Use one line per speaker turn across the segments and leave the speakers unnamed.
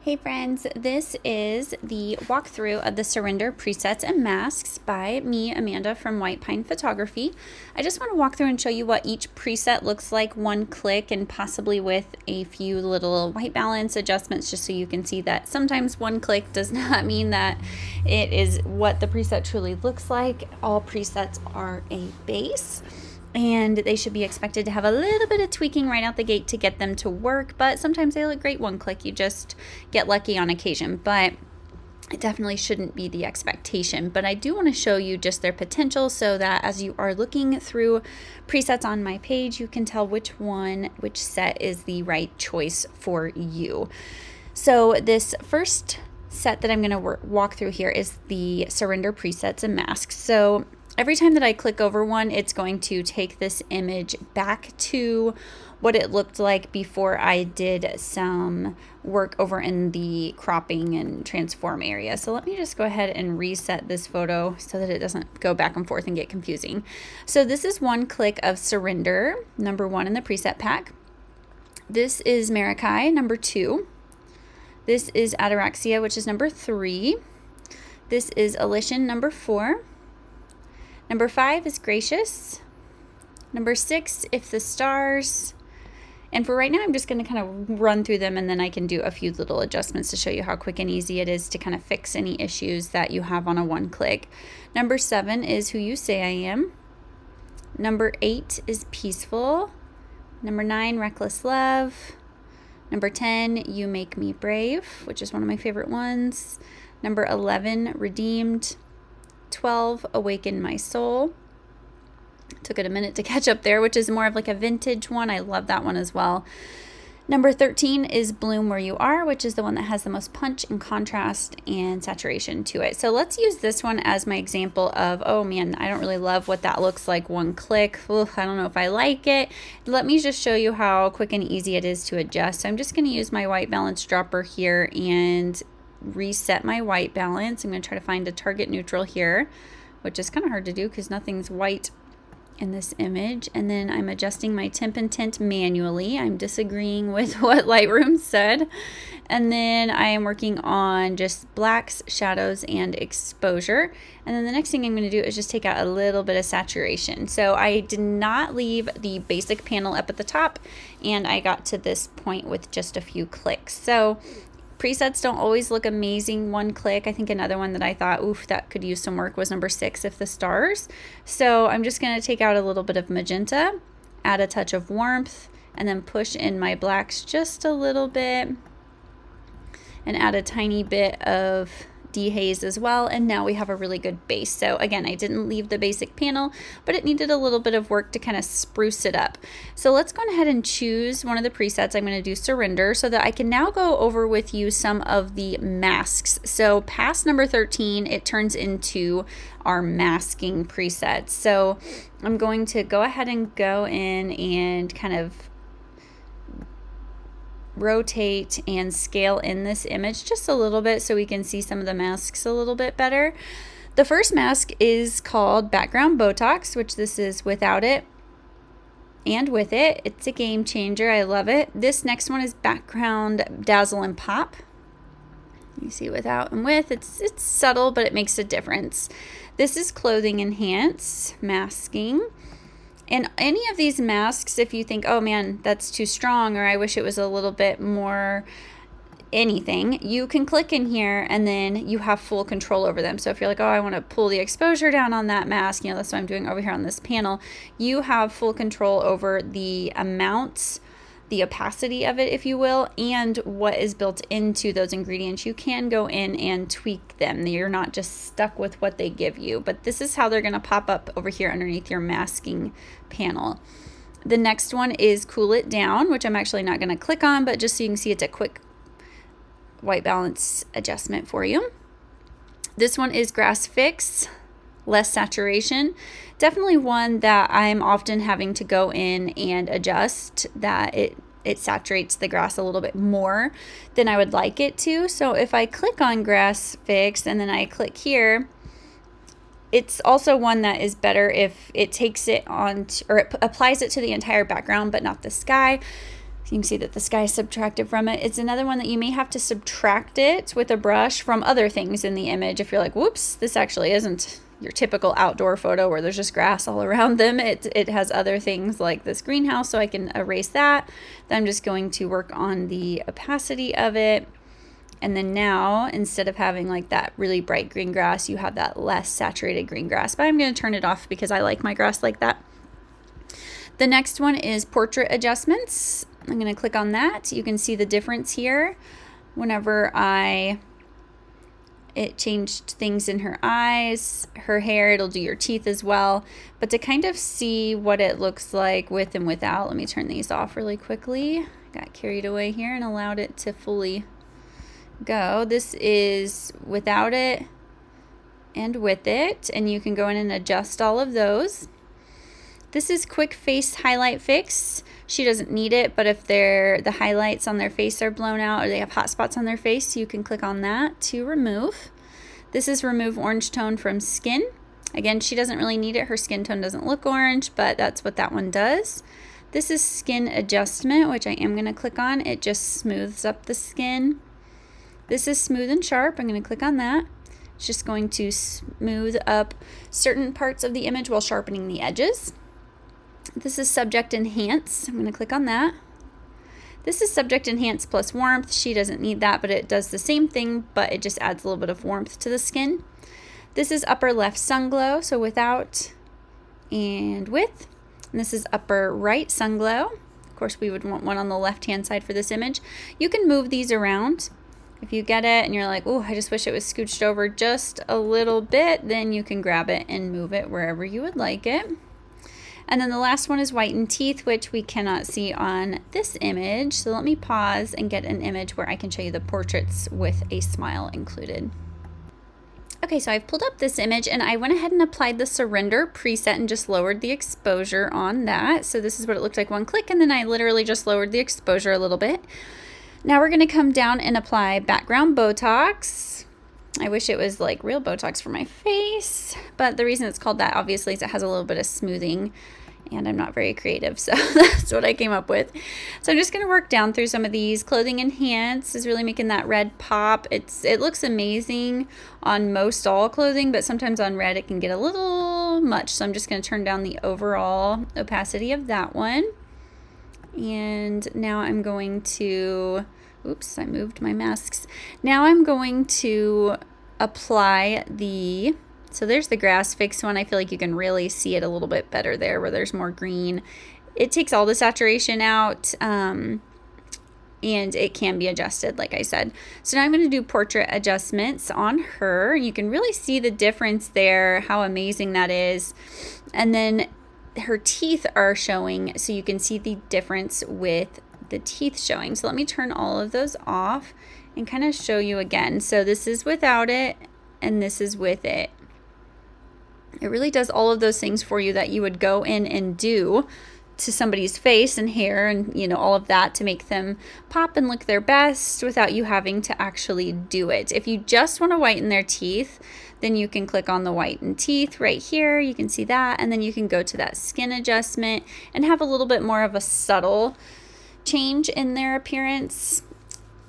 Hey friends, this is the walkthrough of the Surrender presets and masks by me, Amanda from White Pine Photography. I just want to walk through and show you what each preset looks like one click and possibly with a few little white balance adjustments just so you can see that sometimes one click does not mean that it is what the preset truly looks like. All presets are a base, and they should be expected to have a little bit of tweaking right out the gate to get them to work, but sometimes they look great one click. You just get lucky on occasion, but it definitely shouldn't be the expectation. But I do want to show you just their potential so that as you are looking through presets on my page, you can tell which set is the right choice for you. So this first set that I'm going to walk through here is the Surrender presets and masks. So every time that I click over one, it's going to take this image back to what it looked like before I did some work over in the cropping and transform area. So let me just go ahead and reset this photo so that it doesn't go back and forth and get confusing. So this is one click of Surrender, number 1 in the preset pack. This is Maracay, number 2. This is Ataraxia, which is number 3. This is Elision, number 4. Number 5 is Gracious. Number 6, If the Stars. And for right now, I'm just going to kind of run through them, and then I can do a few little adjustments to show you how quick and easy it is to kind of fix any issues that you have on a one click. Number 7 is Who You Say I Am. Number 8 is Peaceful. Number 9, Reckless Love. Number 10, You Make Me Brave, which is one of my favorite ones. Number 11, Redeemed. 12, Awaken My Soul. Took it a minute to catch up there, which is more of like a vintage one. I love that one as well. Number 13 is Bloom Where You Are, which is the one that has the most punch and contrast and saturation to it. So let's use this one as my example of, oh man, I don't really love what that looks like one click. Ooh, I don't know if I like it. Let me just show you how quick and easy it is to adjust. So I'm just going to use my white balance dropper here and reset my white balance. I'm going to try to find a target neutral here, which is kind of hard to do because nothing's white in this image. And then I'm adjusting my temp and tint manually. I'm disagreeing with what Lightroom said. And then I am working on just blacks, shadows, and exposure. And then the next thing I'm going to do is just take out a little bit of saturation. So I did not leave the basic panel up at the top, and I got to this point with just a few clicks. So presets don't always look amazing one click. I think another one that I thought, oof, that could use some work was number 6, If the Stars. So I'm just going to take out a little bit of magenta, add a touch of warmth, and then push in my blacks just a little bit and add a tiny bit of dehaze as well, and now we have a really good base. So again, I didn't leave the basic panel, but it needed a little bit of work to kind of spruce it up. So let's go ahead and choose one of the presets. I'm going to do Surrender so that I can now go over with you some of the masks. So past number 13, it turns into our masking presets. So I'm going to go ahead and go in and kind of rotate and scale in this image just a little bit so we can see some of the masks a little bit better. The first mask is called Background Botox, which this is without it and with it. It's a game changer. I love it. This next one is Background Dazzle and Pop. You see without and with. It's subtle, but it makes a difference. This is Clothing Enhance masking. And any of these masks, if you think, oh man, that's too strong, or I wish it was a little bit more anything, you can click in here and then you have full control over them. So if you're like, oh, I want to pull the exposure down on that mask, that's what I'm doing over here on this panel, you have full control over the amounts, the opacity of it, if you will, and what is built into those ingredients. You can go in and tweak them. You're not just stuck with what they give you, but this is how they're going to pop up over here underneath your masking panel. The next one is Cool It Down, which I'm actually not going to click on, but just so you can see it's a quick white balance adjustment for you. This one is Grass Fix, less saturation. Definitely one that I'm often having to go in and adjust, that it saturates the grass a little bit more than I would like it to. So if I click on Grass Fix and then I click here, it's also one that is better if it takes it on or it applies it to the entire background but not the sky. So you can see that the sky is subtracted from it. It's another one that you may have to subtract it with a brush from other things in the image. If you're like, whoops, this actually isn't your typical outdoor photo where there's just grass all around them. It has other things like this greenhouse, so I can erase that. Then I'm just going to work on the opacity of it. And then now, instead of having like that really bright green grass, you have that less saturated green grass. But I'm going to turn it off because I like my grass like that. The next one is portrait adjustments. I'm going to click on that. You can see the difference here. Whenever it changed things in her eyes, her hair, it'll do your teeth as well. But to kind of see what it looks like with and without, let me turn these off really quickly. Got carried away here and allowed it to fully go. This is without it and with it, and you can go in and adjust all of those. This is quick face highlight fix. She doesn't need it, but if the highlights on their face are blown out or they have hot spots on their face, you can click on that to remove. This is remove orange tone from skin. Again, she doesn't really need it. Her skin tone doesn't look orange, but that's what that one does. This is skin adjustment, which I am going to click on. It just smooths up the skin. This is smooth and sharp. I'm going to click on that. It's just going to smooth up certain parts of the image while sharpening the edges. This is subject enhance. I'm going to click on that. This is subject enhance plus warmth. She doesn't need that, but it does the same thing, but it just adds a little bit of warmth to the skin. This is upper left sun glow, so without and with. And this is upper right sun glow. Of course, we would want one on the left-hand side for this image. You can move these around. If you get it and you're like, oh, I just wish it was scooched over just a little bit, then you can grab it and move it wherever you would like it. And then the last one is whiten teeth, which we cannot see on this image. So let me pause and get an image where I can show you the portraits with a smile included. Okay, so I've pulled up this image and I went ahead and applied the Surrender preset and just lowered the exposure on that. So this is what it looked like one click, and then I literally just lowered the exposure a little bit. Now we're gonna come down and apply background Botox. I wish it was like real Botox for my face, but the reason it's called that obviously is it has a little bit of smoothing, and I'm not very creative, so that's what I came up with. So I'm just going to work down through some of these. Clothing Enhance is really making that red pop. It looks amazing on most all clothing, but sometimes on red it can get a little much, so I'm just going to turn down the overall opacity of that one. And now I'm going to, oops, I moved my masks. Now I'm going to apply so there's the grass fix one. I feel like you can really see it a little bit better there where there's more green. It takes all the saturation out, and it can be adjusted, like I said. So now I'm going to do portrait adjustments on her. You can really see the difference there, how amazing that is. And then her teeth are showing, so you can see the difference with the teeth showing. So let me turn all of those off and kind of show you again. So this is without it and this is with it. It really does all of those things for you that you would go in and do to somebody's face and hair and, you know, all of that to make them pop and look their best without you having to actually do it. If you just want to whiten their teeth, then you can click on the whiten teeth right here. You can see that, and then you can go to that skin adjustment and have a little bit more of a subtle change in their appearance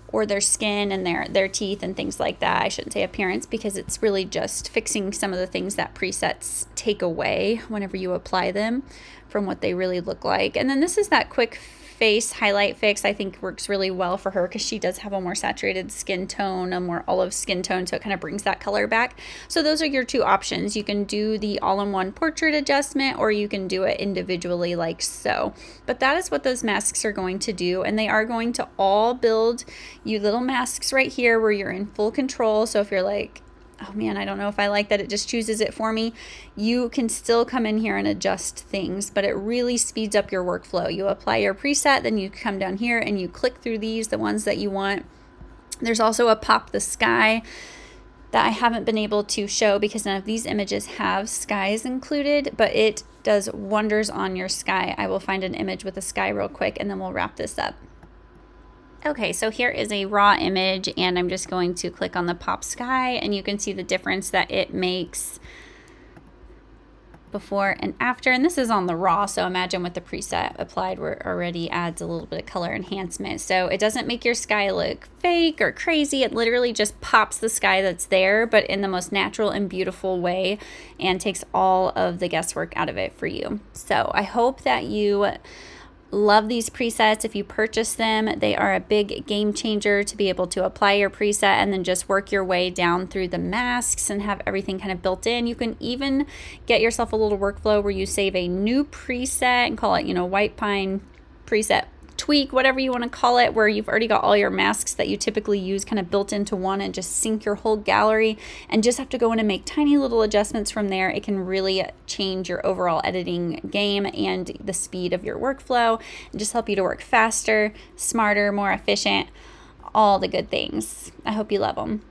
or their skin and their teeth and things like that. I shouldn't say appearance because it's really just fixing some of the things that presets take away whenever you apply them from what they really look like. And then this is that quick face highlight fix. I think works really well for her because she does have a more saturated skin tone, a more olive skin tone, so it kind of brings that color back. So those are your two options. You can do the all-in-one portrait adjustment, or you can do it individually like so. But that is what those masks are going to do, and they are going to all build you little masks right here where you're in full control. So if you're like, oh man, I don't know if I like that it just chooses it for me, you can still come in here and adjust things, but it really speeds up your workflow. You apply your preset, then you come down here and you click through these, the ones that you want. There's also a pop the sky that I haven't been able to show because none of these images have skies included, but it does wonders on your sky. I will find an image with a sky real quick and then we'll wrap this up. Okay, so here is a raw image, and I'm just going to click on the pop sky, and you can see the difference that it makes before and after, and this is on the raw, so imagine with the preset applied where it already adds a little bit of color enhancement. So it doesn't make your sky look fake or crazy. It literally just pops the sky that's there, but in the most natural and beautiful way, and takes all of the guesswork out of it for you. So I hope that you love these presets. If you purchase them, they are a big game changer to be able to apply your preset and then just work your way down through the masks and have everything kind of built in. You can even get yourself a little workflow where you save a new preset and call it, White Pine preset tweak, whatever you want to call it, where you've already got all your masks that you typically use kind of built into one, and just sync your whole gallery and just have to go in and make tiny little adjustments from there. It can really change your overall editing game and the speed of your workflow and just help you to work faster, smarter, more efficient, all the good things. I hope you love them.